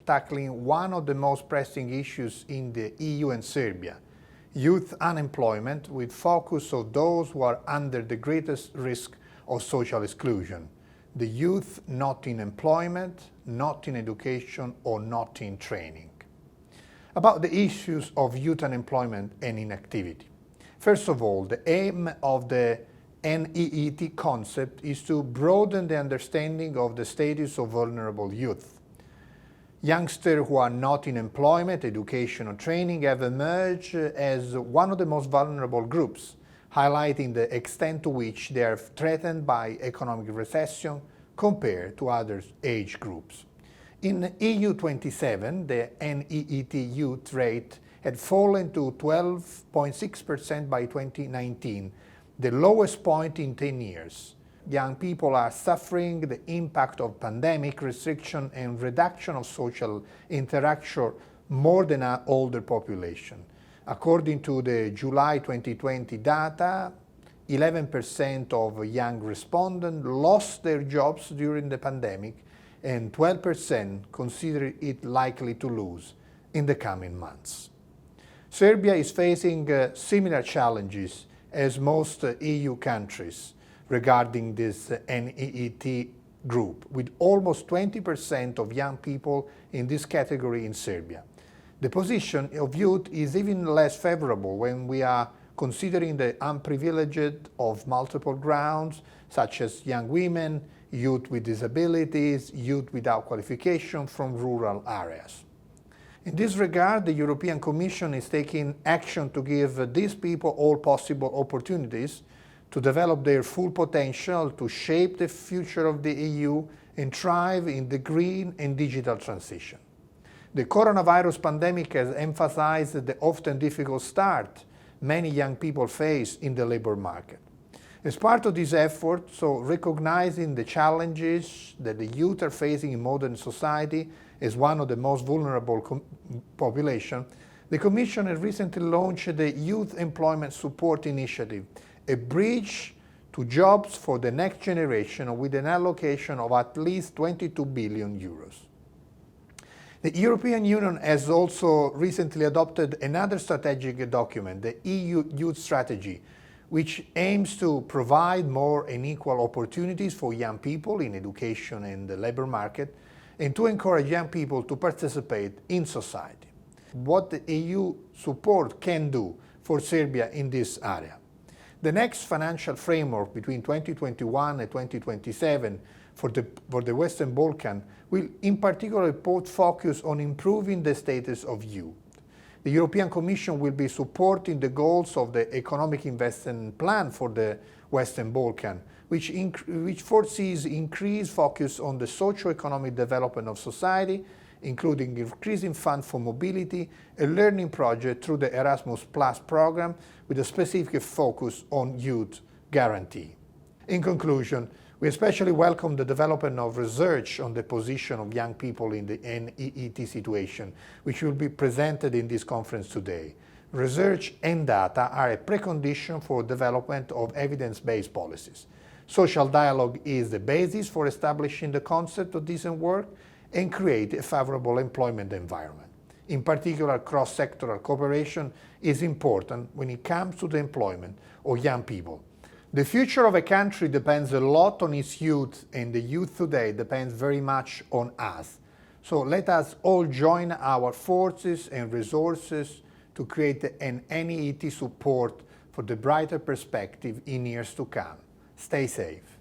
tackling one of the most pressing issues in the EU and Serbia, youth unemployment, with focus on those who are under the greatest risk of social exclusion, the youth not in employment, not in education, or not in training. About the issues of youth unemployment and inactivity. First of all, the aim of the NEET concept is to broaden the understanding of the status of vulnerable youth. Youngsters who are not in employment, education, or training have emerged as one of the most vulnerable groups, highlighting the extent to which they are threatened by economic recession compared to other age groups. In EU 27, the NEET youth rate had fallen to 12.6% by 2019, the lowest point in 10 years. Young people are suffering the impact of pandemic restriction and reduction of social interaction more than our older population. According to the July 2020 data, 11% of young respondents lost their jobs during the pandemic, and 12% consider it likely to lose in the coming months. Serbia is facing similar challenges as most EU countries regarding this NEET group, with almost 20% of young people in this category in Serbia. The position of youth is even less favorable when we are considering the unprivileged of multiple grounds, such as young women, youth with disabilities, youth without qualification from rural areas. In this regard, the European Commission is taking action to give these people all possible opportunities to develop their full potential, to shape the future of the EU and thrive in the green and digital transition. The coronavirus pandemic has emphasized the often difficult start many young people face in the labor market. As part of this effort, so recognizing the challenges that the youth are facing in modern society as one of the most vulnerable population, the Commission has recently launched the Youth Employment Support Initiative, a bridge to jobs for the next generation with an allocation of at least 22 billion euros. The European Union has also recently adopted another strategic document, the EU Youth Strategy, which aims to provide more and equal opportunities for young people in education and the labor market, and to encourage young people to participate in society. What the EU support can do for Serbia in this area. The next financial framework between 2021 and 2027 for the Western Balkans will in particular put focus on improving the status of youth. The European Commission will be supporting the goals of the Economic Investment Plan for the Western Balkans, which foresees increased focus on the socio-economic development of society, including increasing funds for mobility, a learning project through the Erasmus Plus program with a specific focus on youth guarantee. In conclusion, we especially welcome the development of research on the position of young people in the NEET situation, which will be presented in this conference today. Research and data are a precondition for development of evidence-based policies. Social dialogue is the basis for establishing the concept of decent work and create a favorable employment environment. In particular, cross-sectoral cooperation is important when it comes to the employment of young people. The future of a country depends a lot on its youth, and the youth today depends very much on us. So let us all join our forces and resources to create an NEET support for the brighter perspective in years to come. Stay safe.